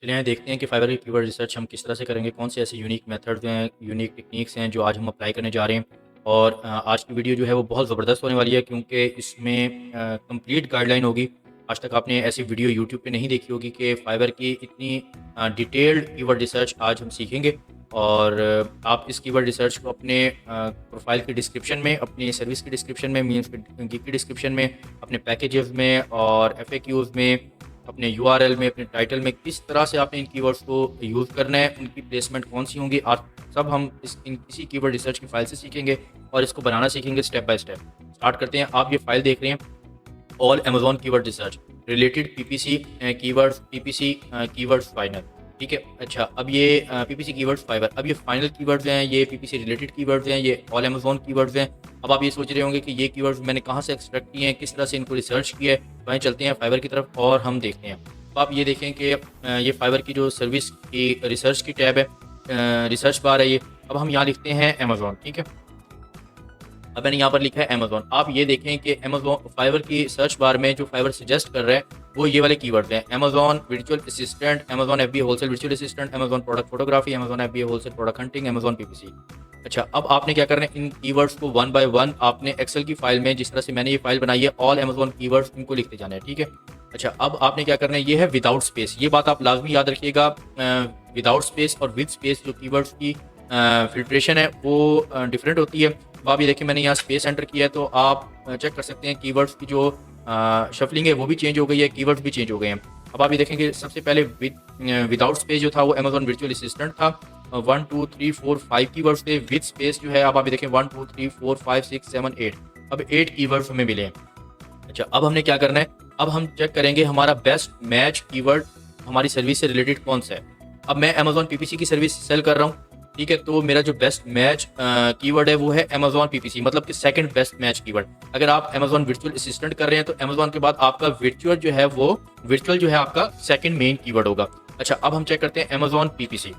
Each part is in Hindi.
चलिए देखते हैं कि फाइबर की कीवर्ड रिसर्च हम किस तरह से करेंगे, कौन से ऐसे यूनिक मेथड्स हैं, यूनिक टेक्निक्स हैं जो आज हम अप्लाई करने जा रहे हैं। और आज की वीडियो जो है वो बहुत ज़बरदस्त होने वाली है क्योंकि इसमें कंप्लीट गाइडलाइन होगी। आज तक आपने ऐसी वीडियो यूट्यूब पे नहीं देखी होगी कि फाइबर की इतनी डिटेल्ड कीवर्ड रिसर्च आज हम सीखेंगे। और आप इस कीवर्ड रिसर्च को अपने प्रोफाइल की डिस्क्रिप्शन में, अपनी सर्विस की डिस्क्रिप्शन में, मीन्स की डिस्क्रिप्शन में, अपने पैकेजेस में और FAQs में, अपने URL में, अपने टाइटल में किस तरह से आपने इन कीवर्ड्स को यूज़ करना है, उनकी प्लेसमेंट कौन सी होंगी, आज सब हम इसी कीवर्ड रिसर्च की फाइल से सीखेंगे और इसको बनाना सीखेंगे स्टेप बाय स्टेप। स्टार्ट करते हैं। आप ये फाइल देख रहे हैं, all Amazon keyword research related PPC keywords, PPC keywords final. ठीक है, अच्छा अब ये PPC कीवर्ड्स फाइबर, अब ये फाइनल कीवर्ड्स हैं, ये PPC रिलेटेड कीवर्ड्स हैं, ये ऑल अमेजोन कीवर्ड्स हैं। अब आप ये सोच रहे होंगे कि ये कीवर्ड्स मैंने कहाँ से एक्सट्रैक्ट किए हैं, किस तरह से इनको रिसर्च किया है। वहीं चलते हैं फाइबर की तरफ और हम देखते हैं। तो आप ये देखें कि ये फाइबर की जो सर्विस की रिसर्च की टैब है, रिसर्च बार है ये। अब हम यहाँ लिखते हैं अमेजोन। ठीक है, अब मैंने यहाँ पर लिखा है अमेजोन। आप ये देखें कि अमेजोन फाइबर की सर्च बार में जो फाइबर सजेस्ट कर रहा है वो ये वाले कीवर्ड्स हैं: Amazon virtual assistant, Amazon FBA wholesale virtual assistant, Amazon product photography, Amazon FBA wholesale product hunting, Amazon PPC। अच्छा, अब आपने क्या करना है, इन कीवर्ड्स को वन बाय वन आपने एक्सेल की फाइल में, जिस तरह से मैंने ये फाइल बनाई है, ऑल अमेजोन कीवर्ड्स, इनको लिखते जाना है। ठीक है, अच्छा अब आपने क्या करना है, ये है विदाउट स्पेस। ये बात आप लाजमी याद रखिएगा, विदाउट स्पेस और विद स्पेस जो कीवर्ड्स की फिल्ट्रेशन है वो डिफरेंट होती है। अब आप ये देखिए, मैंने यहाँ स्पेस एंटर किया है तो आप चेक कर सकते हैं कीवर्ड्स की जो शफलिंग है वो भी चेंज हो गई है, कीवर्ड्स भी चेंज हो गए हैं। अब आप ये देखेंगे, सबसे पहले विदाउट स्पेस जो था वो अमेजोन वर्चुअल असिस्टेंट था। 1 2 3 4 5 कीवर्ड्स थे। विद स्पेस जो है, अब आप ये देखें 1 2 3 4 5 6 7 8, अब 8 कीवर्ड्स हमें मिले हैं। अच्छा, अब हमने क्या करना है, अब हम चेक करेंगे हमारा बेस्ट मैच कीवर्ड हमारी सर्विस से रिलेटेड कौन सा है। अब मैं अमेजोन PPC की सर्विस सेल कर रहा हूँ। ठीक है, तो मेरा जो बेस्ट मैच कीवर्ड है वो है अमेजोन PPC, मतलब कि सेकंड बेस्ट मैच कीवर्ड। अगर आप अमेजोन वर्चुअल असिस्टेंट कर रहे हैं तो अमेजोन के बाद आपका वर्चुअल जो है वो वर्चुअल जो है आपका सेकंड मेन कीवर्ड होगा। अच्छा, अब हम चेक करते हैं अमेजोन PPC।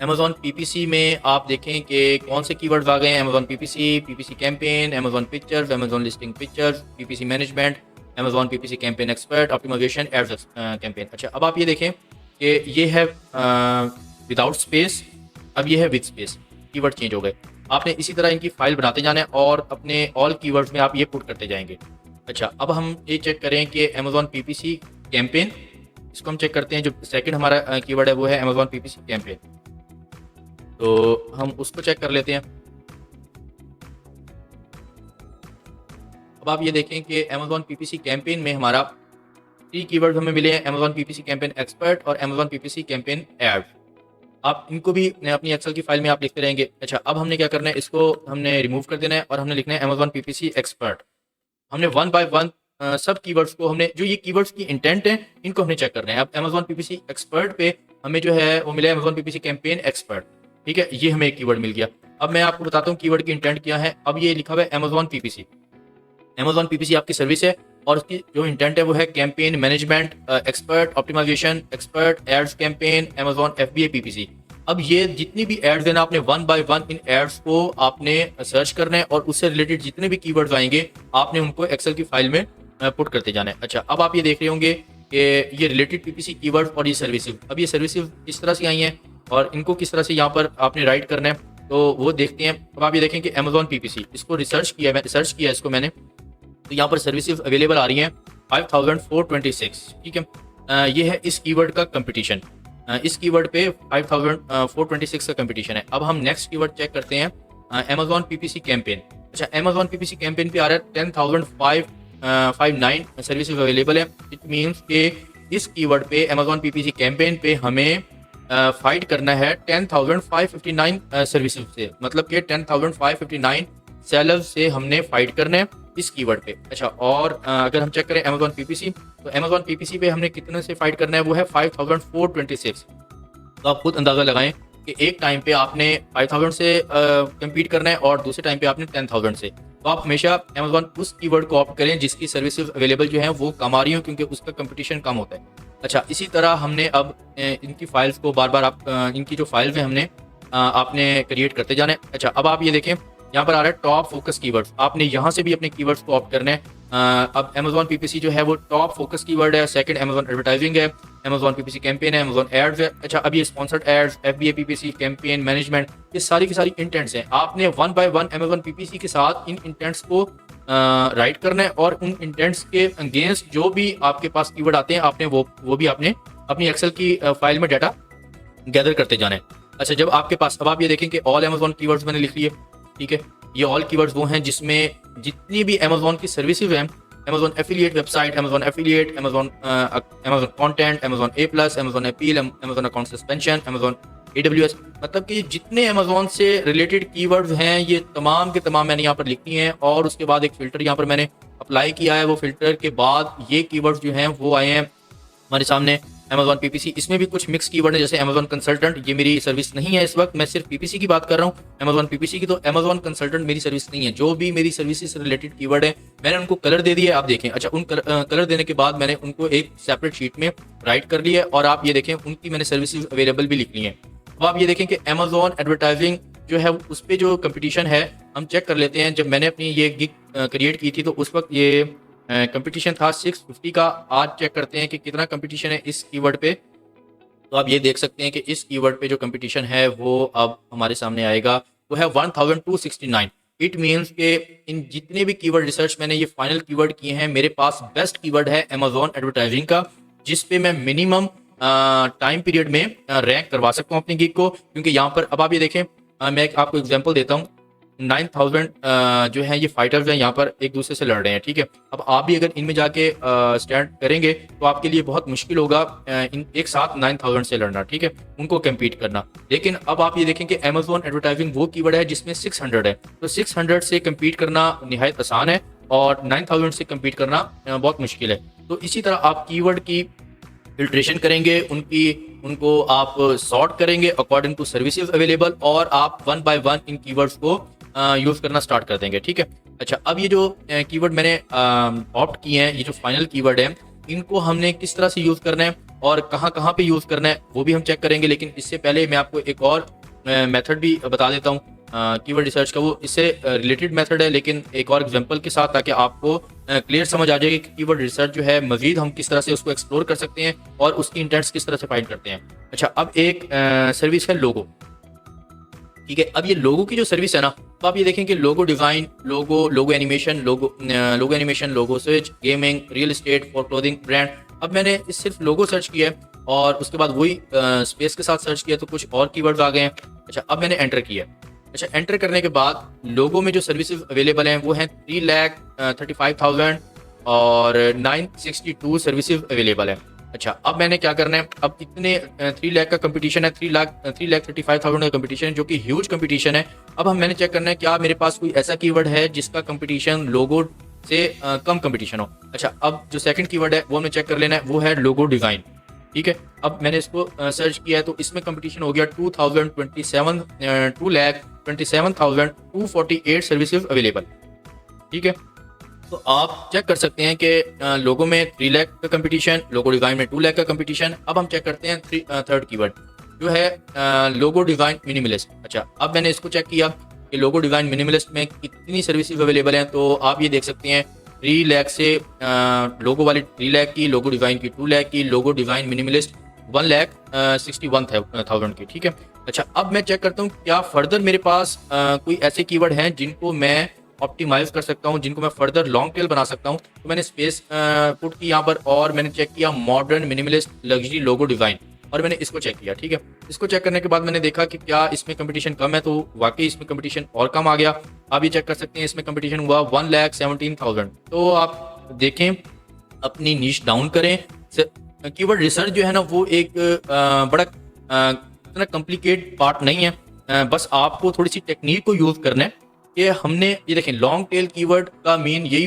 अमेजोन PPC में आप देखें कि कौन से कीवर्ड्स आ गए हैं: Amazon PPC campaign, Amazon pictures, Amazon listing pictures, PPC management, Amazon PPC campaign expert, optimization, ads campaign. अच्छा, अब आप ये देखें कि ये है विदाउट स्पेस, अब ये है विद स्पेस, कीवर्ड चेंज हो गए। आपने इसी तरह इनकी फाइल बनाते जाना है और अपने ऑल कीवर्ड्स में आप ये पुट करते जाएंगे। अच्छा, अब हम ये चेक करें कि अमेजोन PPC कैंपेन, इसको हम चेक करते हैं। जो सेकंड हमारा कीवर्ड है वो है अमेजोन PPC कैंपेन, तो हम उसको चेक कर लेते हैं। अब आप ये देखें कि अमेजोन PPC कैंपेन में हमारा 3 कीवर्ड हमें मिले हैं: अमेजोन PPC कैंपेन एक्सपर्ट और अमेजोन PPC कैंपेन एड। आप इनको भी अपनी एक्सेल की फाइल में आप लिखते रहेंगे। अच्छा, अब हमने क्या करना है, इसको हमने रिमूव कर देना है और हमने लिखना है अमेजोन PPC एक्सपर्ट। हमने वन बाय वन सब कीवर्ड्स को, हमने जो ये कीवर्ड्स की इंटेंट है इनको हमने चेक करना है। अब अमेजोन PPC एक्सपर्ट पे हमें जो है वो मिला अमेजोन PPC कैंपेन एक्सपर्ट। ठीक है, ये हमें एक कीवर्ड मिल गया। अब मैं आपको बताता हूँ कीवर्ड की इंटेंट क्या है। अब ये लिखा हुआ है अमेजोन PPC, अमेजोन PPC आपकी सर्विस है और उसकी जो इंटेंट है वो है campaign management expert, optimization expert, ads campaign, Amazon FBA PPC। अब ये जितनी भी एड्स है ना, आपने वन बाय वन इन एड्स को आपने सर्च करना है और उससे रिलेटेड जितने भी कीवर्ड्स आएंगे आपने उनको एक्सेल की फाइल में पुट करते जाना है। अच्छा, अब आप ये देख रहे होंगे कि ये रिलेटेड PPC कीवर्ड्स और ये सर्विसेज, अब ये सर्विसेज किस तरह से आई हैं और इनको किस तरह से यहाँ पर आपने राइट करना है, तो वो देखते हैं। अब आप ये देखें कि अमेजोन PPC, इसको रिसर्च किया, मैं रिसर्च किया इसको मैंने, तो यहाँ पर सर्विसेज अवेलेबल आ रही हैं 5426। ठीक है, ये है इस कीवर्ड का कंपटीशन, इस कीवर्ड पे 5426 का कंपटीशन है। अब हम नेक्स्ट कीवर्ड चेक करते हैं, अमेजोन PPC कैंपेन। अच्छा, अमेजोन PPC कैंपेन पे आ रहा है 10,559 सर्विसेज अवेलेबल है। इट मीन्स कि इस कीवर्ड पे अमेजोन PPC कैंपेन पे हमें फाइट करना है 10,559 सर्विसेज से, मतलब कि 10,559 सेलर्स से हमने फाइट करना है इस कीवर्ड पे। अच्छा, और अगर हम चेक करें अमेजोन PPC, तो अमेजोन PPC पे हमने कितने से फाइट करना है, वो है 5426। तो आप खुद अंदाजा लगाएं कि एक टाइम पे आपने 5000 से कम्पीट करना है और दूसरे टाइम पे आपने 10,000 से। तो आप हमेशा अमेजोन उस कीवर्ड को ऑप्ट करें जिसकी सर्विसेज अवेलेबल जो है वो कम आ रही हो, क्योंकि उसका कंपटीशन कम होता है। अच्छा, इसी तरह हमने अब इनकी फाइल्स को बार बार आप इनकी जो फाइल्स हैं हमने आपने क्रिएट करते जाना है। अच्छा, अब आप ये देखें यहाँ पर आ रहा है टॉप फोकस कीवर्ड्स। आपने यहाँ से भी अपने कीवर्ड्स को ऑप्ट करना है। अब अमेजॉन पीपीसी जो है वो टॉप फोकस कीवर्ड है। सेकंड अमेजॉन एडवर्टाइजिंग है, अमेजॉन पीपीसी कैंपेन है, अमेजॉन एड्स है। अच्छा, अब ये sponsored ads, FBA PPC campaign management, ये सारी की सारी इंटेंट्स हैं। आपने one by one Amazon PPC के साथ इन इंटेंट्स को राइट करना है और उन इंटेंट्स के अगेंस्ट जो भी आपके पास कीवर्ड आते हैं आपने वो भी आपने अपनी एक्सेल की फाइल में डाटा गैदर करते जाना है। अच्छा, जब आपके पास, अब आप ये देखें कि ऑल अमेजॉन कीवर्ड्स मैंने लिख लिए, ठीक है। ये ऑल कीवर्ड्स वो हैं जिसमें जितनी भी अमेजॉन की सर्विसेज हैं, Amazon affiliate website, Amazon affiliate, Amazon content, Amazon A plus, Amazon appeal, Amazon account suspension, Amazon AWS, मतलब कि जितने अमेजॉन से रिलेटेड कीवर्ड्स हैं ये तमाम के तमाम मैंने यहाँ पर लिख दिए हैं। और उसके बाद एक फ़िल्टर यहाँ पर मैंने अप्लाई किया है। वो फिल्टर के बाद ये कीवर्ड्स जो हैं वो आए हैं हमारे सामने अमेजॉन पीपीसी। इसमें भी कुछ मिक्स कीवर्ड है, जैसे अमेजॉन कंसल्टेंट, ये मेरी सर्विस नहीं है इस वक्त, मैं सिर्फ पीपीसी की बात कर रहा हूँ, अमेजॉन पीपीसी की। तो अमेजॉन कंसल्टेंट मेरी सर्विस नहीं है। जो भी मेरी सर्विसेज से रिलेटेड कीवर्ड है मैंने उनको कलर दे दिया, आप देखें। अच्छा, उन कलर देने के बाद मैंने उनको एक सेपरेट शीट में राइट कर लिया और आप ये देखें उनकी मैंने सर्विसेज अवेलेबल भी लिख ली है। अब आप ये देखें कि अमेजॉन एडवर्टाइजिंग जो है उस पर जो कंपटीशन है हम चेक कर लेते हैं। जब मैंने अपनी ये गिग क्रिएट की थी तो उस वक्त ये कंपटीशन था 650 का। आज चेक करते हैं कि कितना कंपटीशन है इस कीवर्ड पे। तो आप ये देख सकते हैं कि इस कीवर्ड पे जो कंपटीशन है वो अब हमारे सामने आएगा, वो है 1269। इट मीन्स के इन जितने भी कीवर्ड रिसर्च मैंने ये फाइनल कीवर्ड किए हैं, मेरे पास बेस्ट कीवर्ड है अमेजॉन एडवर्टाइजिंग का, जिस पे मैं मिनिमम टाइम पीरियड में रैंक करवा सकता हूँ अपनी गिग को। क्योंकि यहाँ पर अब आप ये देखें, मैं आपको एग्जांपल देता हूँ। 9000 जो है ये फाइटर्स हैं, यहाँ पर एक दूसरे से लड़ रहे हैं, ठीक है। अब आप भी अगर इनमें जाके स्टैंड करेंगे तो आपके लिए बहुत मुश्किल होगा इन एक साथ 9000 से लड़ना, ठीक है, उनको कम्पीट करना। लेकिन अब आप ये देखें कि अमेजॉन एडवर्टाइजिंग वो कीवर्ड है जिसमें 600 है, तो 600 से कम्पीट करना निहायत आसान है और 9000 से कम्पीट करना बहुत मुश्किल है। तो इसी तरह आप कीवर्ड की फिल्ट्रेशन करेंगे, उनको आप सॉर्ट करेंगे अकॉर्डिंग टू सर्विसेज अवेलेबल, और आप one by one in keywords को यूज़ करना स्टार्ट कर देंगे, ठीक है। अच्छा, अब ये जो कीवर्ड मैंने ऑप्ट किए हैं, ये जो फाइनल कीवर्ड है, इनको हमने किस तरह से यूज़ करना है और कहाँ कहाँ पे यूज़ करना है वो भी हम चेक करेंगे। लेकिन इससे पहले मैं आपको एक और मेथड भी बता देता हूँ कीवर्ड रिसर्च का। वो इससे रिलेटेड मेथड है लेकिन एक और एग्जांपल के साथ, ताकि आपको क्लियर समझ आ जाए कि कीवर्ड रिसर्च जो है मजीद हम किस तरह से उसको एक्सप्लोर कर सकते हैं और उसकी इंटेंट्स किस तरह से फाइंड करते हैं। अच्छा, अब एक सर्विस है लोगो, ठीक है। अब ये लोगो की जो सर्विस है ना, तो आप ये देखें कि logo design, logo animation, logo animation, logo switch, gaming, real estate, for clothing brand. अब मैंने सिर्फ लोगो सर्च किया है और उसके बाद वही स्पेस के साथ सर्च किया तो कुछ और कीवर्ड्स आ गए हैं। अच्छा, अब मैंने एंटर किया। अच्छा, एंटर करने के बाद लोगो में जो सर्विसेज अवेलेबल हैं वो हैं 3,35,000 और 962 सर्विसेज अवेलेबल हैं। अच्छा, अब मैंने क्या करना है, अब इतने 3 लाख का कंपटीशन है, 3,35,000 का कंपटीशन है जो कि ह्यूज कंपटीशन है। अब मैंने चेक करना है क्या मेरे पास कोई ऐसा कीवर्ड है जिसका कंपटीशन लोगो से कम कंपटीशन हो। अच्छा, अब जो सेकंड कीवर्ड है वो हमें चेक कर लेना है, वो है लोगो डिज़ाइन, ठीक है। अब मैंने इसको सर्च किया है तो इसमें कंपटीशन हो गया 2,27,248 सर्विसेज अवेलेबल, ठीक है। तो आप चेक कर सकते हैं कि लोगो में 3 लाख का कंपटीशन, लोगो डिज़ाइन में 2 लाख का कंपटीशन। अब हम चेक करते हैं थर्ड कीवर्ड जो है लोगो डिज़ाइन मिनिमलिस्ट। अच्छा, अब मैंने इसको चेक किया कि लोगो डिज़ाइन मिनिमलिस्ट में कितनी सर्विसेज अवेलेबल हैं। तो आप ये देख सकते हैं 3 लाख से लोगो वाली 3 लाख की, लोगो डिज़ाइन की 2 लाख की, लोगो डिज़ाइन मिनिमलिस्ट 1,61,000 की, ठीक है। अच्छा, अब मैं चेक करता हूँ क्या फर्दर मेरे पास कोई ऐसे कीवर्ड हैं जिनको मैं ऑप्टिमाइज कर सकता हूँ, जिनको मैं फर्दर लॉन्ग टेल बना सकता हूँ। तो मैंने स्पेस पुट की यहाँ पर और मैंने चेक किया modern minimalist luxury logo design, और मैंने इसको चेक किया, ठीक है। इसको चेक करने के बाद मैंने देखा कि क्या इसमें कंपटीशन कम है, तो वाकई इसमें कंपटीशन और कम आ गया। आप ये चेक कर सकते हैं इसमें कंपटीशन हुआ 1,17,000। तो आप देखें, अपनी नीश डाउन करें। कीवर्ड रिसर्च जो है ना वो एक बड़ा इतना कॉम्प्लिकेट पार्ट नहीं है, बस आपको थोड़ी सी टेक्निक को यूज़ करना है कि हमने ये देखें लॉन्ग टेल कीवर्ड का मेन यही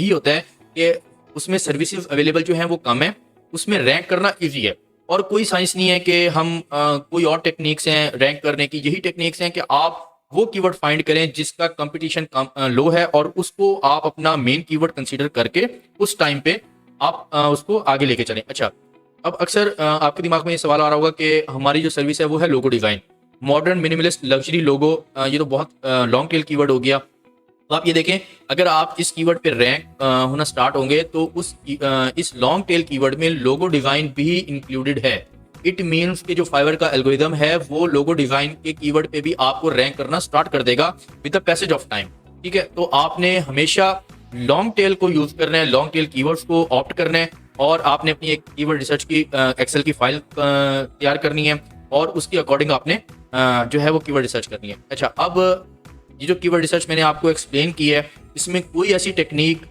होता है कि उसमें सर्विसेज अवेलेबल जो हैं वो कम है, उसमें रैंक करना इजी है, और कोई साइंस नहीं है कि हम कोई और टेक्निक्स हैं रैंक करने की। यही टेक्निक्स हैं कि आप वो कीवर्ड फाइंड करें जिसका कंपटीशन लो है और उसको आप अपना मेन कीवर्ड कंसीडर करके उस टाइम पे आप उसको आगे लेके चलें। अच्छा, अब अक्सर आपके दिमाग में ये सवाल आ रहा होगा कि हमारी जो सर्विस है वो है logo design, modern, minimalist, luxury logo, ये तो बहुत लॉन्ग टेल कीवर्ड हो गया। तो आप ये देखें, अगर आप इस कीवर्ड पे रैंक होना स्टार्ट होंगे तो इस लॉन्ग टेल कीवर्ड में लोगो डिजाइन भी इंक्लूडेड है। इट मीन्स कि जो फाइवर का एल्गोरिदम है वो लोगो डिजाइन के कीवर्ड पे भी आपको रैंक करना स्टार्ट कर देगा with the passage of time. ठीक है, तो आपने हमेशा लॉन्ग टेल को यूज करना है, लॉन्ग टेल कीवर्ड्स को ऑप्ट करना है, और आपने अपनी एक कीवर्ड रिसर्च की एक्सेल की फाइल तैयार करनी है और उसके अकॉर्डिंग आपने जो है वो कीवर्ड रिसर्च करनी है। अच्छा, अब ये जो कीवर्ड रिसर्च मैंने आपको एक्सप्लेन की है, इसमें कोई ऐसी टेक्निक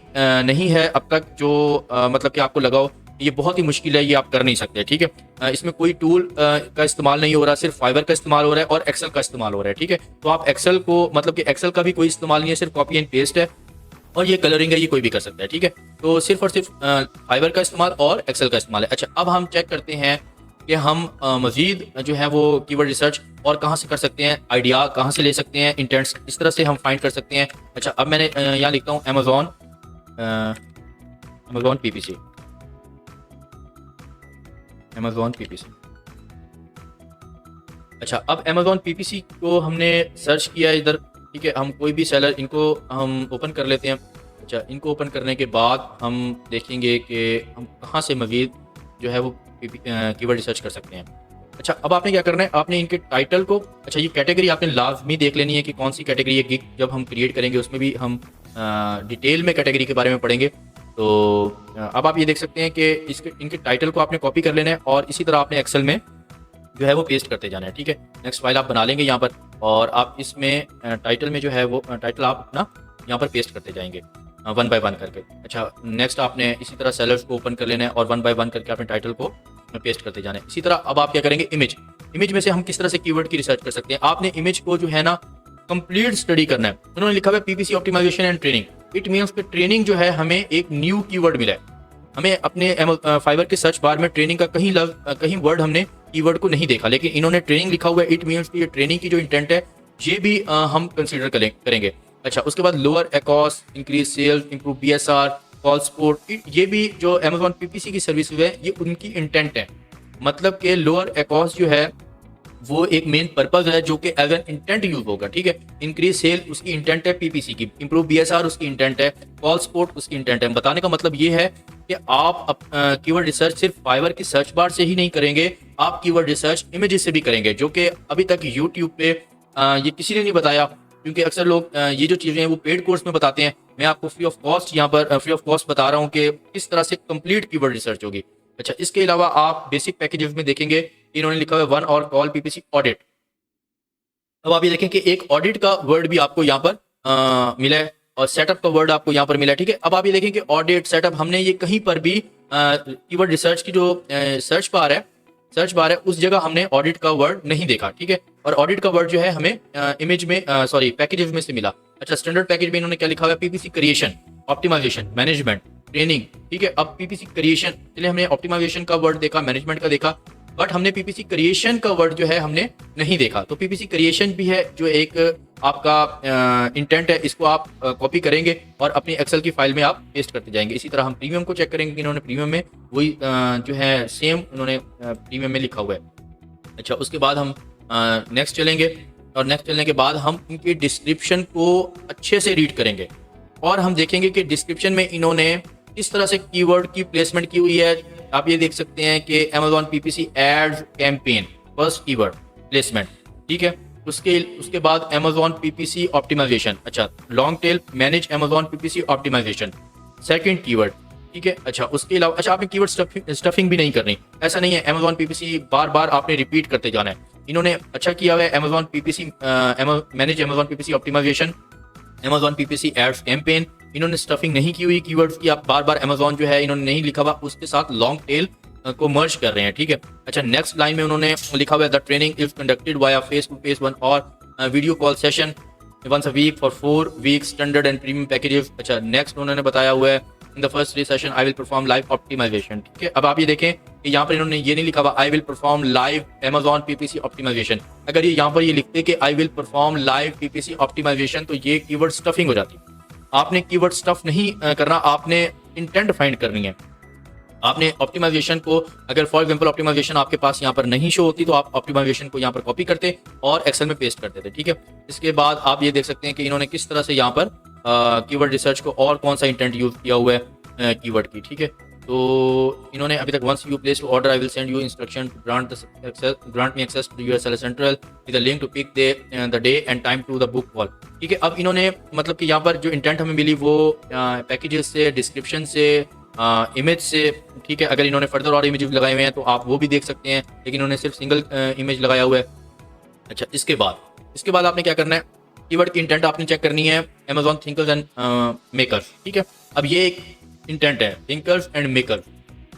नहीं है अब तक जो मतलब कि आपको लगाओ ये बहुत ही मुश्किल है, ये आप कर नहीं सकते। ठीक है, इसमें कोई टूल का इस्तेमाल नहीं हो रहा, सिर्फ फाइवर का इस्तेमाल हो रहा है और एक्सेल का इस्तेमाल हो रहा है। ठीक है, तो आप एक्सेल को मतलब कि एक्सेल का भी कोई इस्तेमाल नहीं है, सिर्फ कॉपी एंड पेस्ट है, और ये कलरिंग है, ये कोई भी कर सकता है। ठीक है, तो सिर्फ और सिर्फ फाइवर का इस्तेमाल और एक्सेल का इस्तेमाल है। अच्छा, अब हम चेक करते हैं कि हम मजीद जो है वो कीवर्ड रिसर्च और कहाँ से कर सकते हैं, आइडिया कहाँ से ले सकते हैं, इंटेंट्स इस तरह से हम फाइंड कर सकते हैं। अच्छा, अब मैंने यहाँ लिखता हूँ अमेजोन पीपीसी, अमेजोन पीपीसी। अच्छा, अब अमेजोन पीपीसी को हमने सर्च किया इधर। ठीक है, हम कोई भी सेलर, इनको हम ओपन कर लेते हैं। अच्छा, इनको ओपन करने के बाद हम देखेंगे कि हम कहाँ से मजीद जो है वो कीवर्ड रिसर्च कर सकते हैं। अच्छा, अब आपने क्या करना है, आपने इनके टाइटल को, अच्छा ये कैटेगरी आपने लाजमी देख लेनी है कि कौन सी कैटेगरी है। गिग जब हम क्रिएट करेंगे उसमें भी हम डिटेल में कैटेगरी के बारे में पढ़ेंगे। तो अब आप ये देख सकते हैं कि इनके टाइटल को आपने कॉपी कर लेना है और इसी तरह आपने एक्सेल में जो है वो पेस्ट करते जाना है। ठीक है, नेक्स्ट फाइल आप बना लेंगे यहाँ पर, और आप इसमें टाइटल में जो है वो टाइटल आप अपना यहाँ पर पेस्ट करते जाएंगे वन बाय वन करके। अच्छा, नेक्स्ट आपने इसी तरह सेलर्स को ओपन कर लेना है और वन बाय वन करके आपने टाइटल को पेस्ट करते जाना है। इसी तरह अब आप क्या करेंगे, इमेज में से हम किस तरह से कीवर्ड की रिसर्च कर सकते हैं। आपने इमेज को जो है ना कंप्लीट स्टडी करना है। उन्होंने लिखा हुआ है PPC optimization and training. It means कि ट्रेनिंग जो है हमें एक न्यू कीवर्ड मिला है। हमें अपने फाइवर के सर्च बार में ट्रेनिंग का कहीं वर्ड हमने कीवर्ड को नहीं देखा, लेकिन इन्होंने ट्रेनिंग लिखा हुआ है। इट मीन्स कि ये ट्रेनिंग की जो इंटेंट है ये भी हम कंसीडर करेंगे। अच्छा, उसके बाद lower ACoS, increase sales, improve BSR, call support, ये भी जो अमेजोन पीपीसी की सर्विस है ये उनकी इंटेंट है। मतलब कि लोअर एकॉस जो है वो एक मेन पर्पज है जो कि एज एन इंटेंट यूज होगा। ठीक है, इंक्रीज सेल उसकी इंटेंट है पीपीसी की, इंप्रूव बीएसआर उसकी इंटेंट है, कॉल सपोर्ट उसकी इंटेंट है। बताने का मतलब ये है कि आप कीवर्ड रिसर्च सिर्फ फाइवर की सर्च बार से ही नहीं करेंगे, आप कीवर्ड रिसर्च इमेजेस से भी करेंगे, जो कि अभी तक यूट्यूब पे ये किसी ने नहीं बताया, क्योंकि अक्सर लोग ये जो चीज़ें हैं वो पेड कोर्स में बताते हैं। मैं आपको फ्री ऑफ कॉस्ट यहाँ पर फ्री ऑफ कॉस्ट बता रहा हूँ कि किस तरह से कंप्लीट कीवर्ड रिसर्च होगी। अच्छा, इसके अलावा आप बेसिक पैकेजेस में देखेंगे इन्होंने लिखा हुआ है वन और कॉल पीपीसी ऑडिट। अब आप ये देखें कि एक ऑडिट का वर्ड भी आपको यहाँ पर मिला है और सेटअप का वर्ड आपको यहाँ पर मिला है। ठीक है, अब आप ये देखें कि ऑडिट, सेटअप, हमने ये कहीं पर भी कीवर्ड रिसर्च की जो सर्च बार है उस जगह हमने ऑडिट का वर्ड नहीं देखा। ठीक है, और ऑडिट का वर्ड जो है हमें इमेज में पैकेजेस में से मिला। अच्छा, स्टैंडर्ड पैकेज में इन्होंने क्या लिखा हुआ है, PPC creation, optimization, management, training. ठीक है, अब पीपीसी क्रिएशन, चलिए हमने ऑप्टिमाइजेशन का वर्ड देखा, मैनेजमेंट का देखा, बट हमने पीपीसी क्रिएशन का वर्ड जो है हमने नहीं देखा। तो पीपीसी क्रिएशन भी है जो एक आपका इंटेंट है, इसको आप कॉपी करेंगे और अपनी एक्सेल की फाइल में आप पेस्ट करते जाएंगे। इसी तरह हम प्रीमियम को चेक करेंगे कि इन्होंने प्रीमियम में वही जो है सेम उन्होंने प्रीमियम में लिखा हुआ है। अच्छा, उसके बाद हम नेक्स्ट चलेंगे और नेक्स्ट चलने के बाद हम इनके डिस्क्रिप्शन को अच्छे से रीड करेंगे और हम देखेंगे कि डिस्क्रिप्शन में इन्होंने किस तरह से कीवर्ड की प्लेसमेंट की हुई है। आप ये देख सकते हैं कि Amazon PPC ads campaign first keyword placement. ठीक है, उसके बाद अमेजॉन पीपीसी ऑप्टिमाइजेशन। अच्छा, long tail manage Amazon PPC optimization second keyword. ठीक है, अच्छा उसके अलावा अच्छा आपने कीवर्ड स्टफिंग भी नहीं करनी, ऐसा नहीं है। अमेजॉन पीपीसी बार बार आपने रिपीट करते जाना है। इन्होंने अच्छा किया हुआ है Amazon PPC manage Amazon PPC optimization, Amazon PPC ads campaign. इन्होंने स्टफिंग नहीं की हुई कीवर्ड्स की, आप बार बार अमेजॉन जो है इन्होंने नहीं लिखा हुआ, उसके साथ लॉन्ग टेल को मर्ज कर रहे हैं। ठीक है, अच्छा नेक्स्ट लाइन में उन्होंने लिखा हुआ है the training is conducted via face to face one और video call session once a week for 4 weeks standard and premium packages। अच्छा नेक्स्ट उन्होंने बताया हुआ है in the first 3 session I will perform live optimization। ठीक है, अब आप ये देखें कि यहाँ पर इन्होंने ये नहीं लिखा हुआ I will perform live Amazon PPC optimization। अगर ये यहाँ पर ये लिखते कि I will perform live PPC optimization तो ये कीवर्ड स्टफिंग हो जाती। आपने कीवर्ड स्टफ नहीं करना, आपने इंटेंट फाइंड करनी है। आपने ऑप्टिमाइजेशन को, अगर फॉर एग्जांपल ऑप्टिमाइजेशन आपके पास यहाँ पर नहीं शो होती तो आप ऑप्टिमाइजेशन को यहाँ पर कॉपी करते और एक्सेल में पेस्ट करते थे, ठीक है। इसके बाद आप ये देख सकते हैं कि इन्होंने किस तरह से यहाँ पर कीवर्ड रिसर्च को और कौन सा इंटेंट यूज किया हुआ है कीवर्ड की, ठीक है। तो इन्होंने अभी तक once you place order I will send you instruction to grant me access to USL central with a link to pick the day and time to the book call, ठीक है। अब इन्होंने मतलब कि यहाँ पर जो इंटेंट हमें मिली वो पैकेजेस से, डिस्क्रिप्शन से, इमेज से, ठीक है। अगर इन्होंने फर्दर और इमेज लगाए हुए हैं तो आप वो भी देख सकते हैं, लेकिन इन्होंने सिर्फ सिंगल इमेज लगाया हुआ है। अच्छा, इसके बाद आपने क्या करना है, कीवर्ड की इंटेंट आपने चेक करनी है Amazon थिंकर्स एंड मेकर्स, ठीक है। अब ये एक इंटेंट है, थिंकर्स एंड मेकर्स,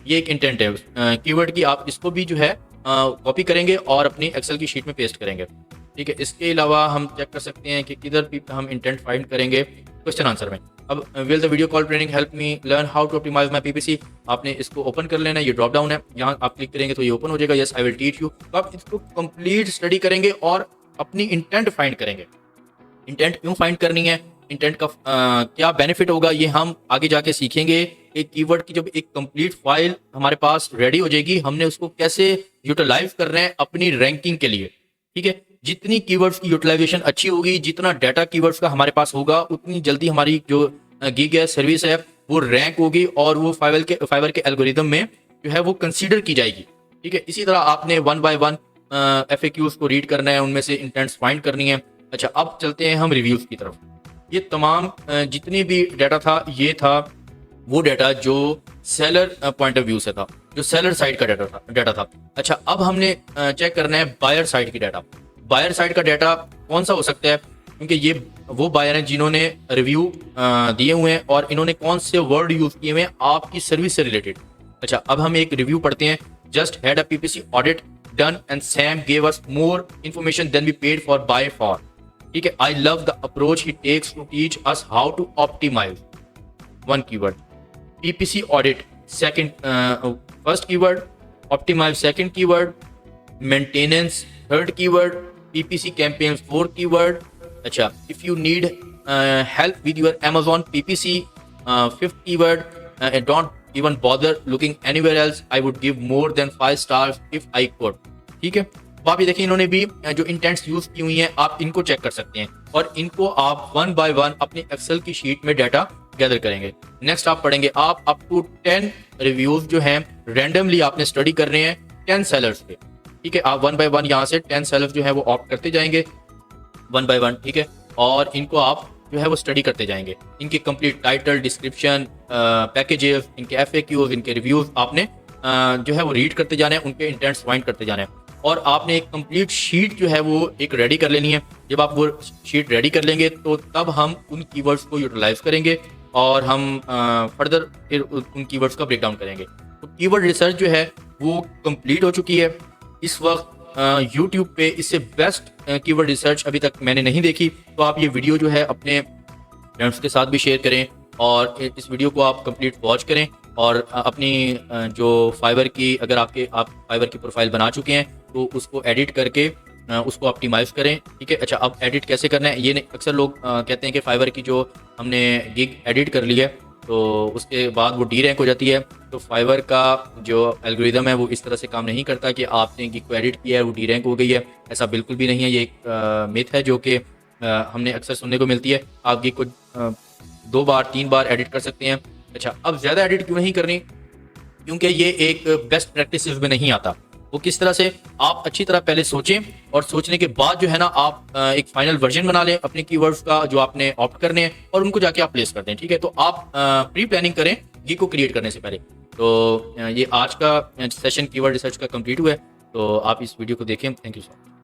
ये एक इंटेंट है कीवर्ड की। आप इसको भी जो है कॉपी करेंगे और अपनी एक्सेल की शीट में पेस्ट करेंगे, ठीक है। इसके अलावा हम चेक कर सकते हैं कि किधर भी हम इंटेंट फाइंड करेंगे क्वेश्चन आंसर में। अब will the video call training help me learn how to optimize my PPC, आपने इसको ओपन कर लेना है, ये ड्रॉप डाउन है, यहाँ आप क्लिक करेंगे तो ये ओपन हो जाएगा, yes I will teach you. तो आप इसको कंप्लीट स्टडी करेंगे और अपनी इंटेंट फाइंड करेंगे। इंटेंट क्यों फाइंड करनी है, इंटेंट का क्या बेनिफिट होगा, ये हम आगे जाके सीखेंगे। एक कीवर्ड की जब एक कंप्लीट फाइल हमारे पास रेडी हो जाएगी, हमने उसको कैसे यूटिलाइज कर रहे हैं अपनी रैंकिंग के लिए, ठीक है। जितनी कीवर्ड्स की यूटिलाइजेशन अच्छी होगी, जितना डाटा कीवर्ड्स का हमारे पास होगा, उतनी जल्दी हमारी जो गिग है, सर्विस है, वो रैंक होगी और वो फाइवर के एल्गोरिदम में जो है वो कंसीडर की जाएगी, ठीक है। इसी तरह आपने 1 बाय 1 FAQs को रीड करना है, उनमें से इंटेंट्स फाइंड करनी है। अच्छा, अब चलते हैं हम रिव्यूज की तरफ। ये तमाम जितनी भी डाटा था, ये था वो डाटा जो सेलर पॉइंट ऑफ व्यू से था, जो सेलर साइड का डाटा था। अच्छा, अब हमने चेक करना है बायर साइड की डाटा। बायर साइड का डाटा कौन सा हो सकता है, क्योंकि ये वो बायर हैं जिन्होंने रिव्यू दिए हुए हैं और इन्होंने कौन से वर्ड यूज किए हुए हैं आपकी सर्विस से रिलेटेड। अच्छा, अब हम एक रिव्यू पढ़ते हैं। Just had a PPC audit done and Sam gave us more information than we paid for by far, ठीक है। I love the approach he takes to teach us how to optimise. One keyword PPC audit, second first keyword optimise, second keyword maintenance, third keyword PPC campaigns, fourth keyword. अच्छा, if you need help with your Amazon PPC, fifth keyword don't even bother looking anywhere else, I would give more than 5 stars if I could, ठीक है। तो आप ये देखिए, इन्होंने भी जो इंटेंट्स यूज की हुई हैं, आप इनको चेक कर सकते हैं और इनको आप 1 बाय 1 अपनी एक्सेल की शीट में डाटा गैदर करेंगे। नेक्स्ट आप पढ़ेंगे, आप अप टू 10 रिव्यूज जो हैं रैंडमली आपने स्टडी कर रहे हैं 10 सेलर्स पे, ठीक है। आप 1 बाय 1 यहाँ से 10 सेलर्स जो है वो ऑप्ट करते जाएंगे 1 बाय 1, ठीक है। और इनको आप जो है वो स्टडी करते जाएंगे, इनके कंप्लीट टाइटल, डिस्क्रिप्शन, पैकेजेस, इनके FAQs, इनके रिव्यूज आपने जो है वो रीड करते जाना है, उनके इंटेंट्स फाइंड करते जाना है और आपने एक कंप्लीट शीट जो है वो एक रेडी कर लेनी है। जब आप वो शीट रेडी कर लेंगे तो तब हम उन कीवर्ड्स को यूटिलाइज करेंगे और हम फर्दर फिर उन कीवर्ड्स का ब्रेक डाउन करेंगे। तो कीवर्ड रिसर्च जो है वो कंप्लीट हो चुकी है। इस वक्त यूट्यूब पे इससे बेस्ट कीवर्ड रिसर्च अभी तक मैंने नहीं देखी, तो आप ये वीडियो जो है अपने फ्रेंड्स के साथ भी शेयर करें और इस वीडियो को आप कंप्लीट वॉच करें और अपनी जो फाइवर की, अगर आप फाइवर की प्रोफाइल बना चुके हैं तो उसको एडिट करके उसको ऑप्टिमाइज करें, ठीक है। अच्छा, अब एडिट कैसे करना है, ये अक्सर लोग कहते हैं कि फाइवर की जो हमने गिग एडिट कर ली है तो उसके बाद वो डी रैंक हो जाती है। तो फाइवर का जो एल्गोरिदम है वो इस तरह से काम नहीं करता कि आपने गिग को एडिट किया है वो डी रैंक हो गई है, ऐसा बिल्कुल भी नहीं है। ये एक मिथ है जो कि हमने अक्सर सुनने को मिलती है। आप गिग को 2 बार 3 बार एडिट कर सकते हैं। अच्छा, अब ज़्यादा एडिट क्यों नहीं करनी, क्योंकि ये एक बेस्ट प्रैक्टिस में नहीं आता। वो किस तरह से, आप अच्छी तरह पहले सोचें और सोचने के बाद जो है ना आप एक फाइनल वर्जन बना लें अपने कीवर्ड्स का जो आपने ऑप्ट करने हैं और उनको जाके आप प्लेस कर दें, ठीक है। तो आप प्री प्लानिंग करें गिग को क्रिएट करने से पहले। तो ये आज का सेशन कीवर्ड रिसर्च का कंप्लीट हुआ है, तो आप इस वीडियो को देखें। Thank you so much.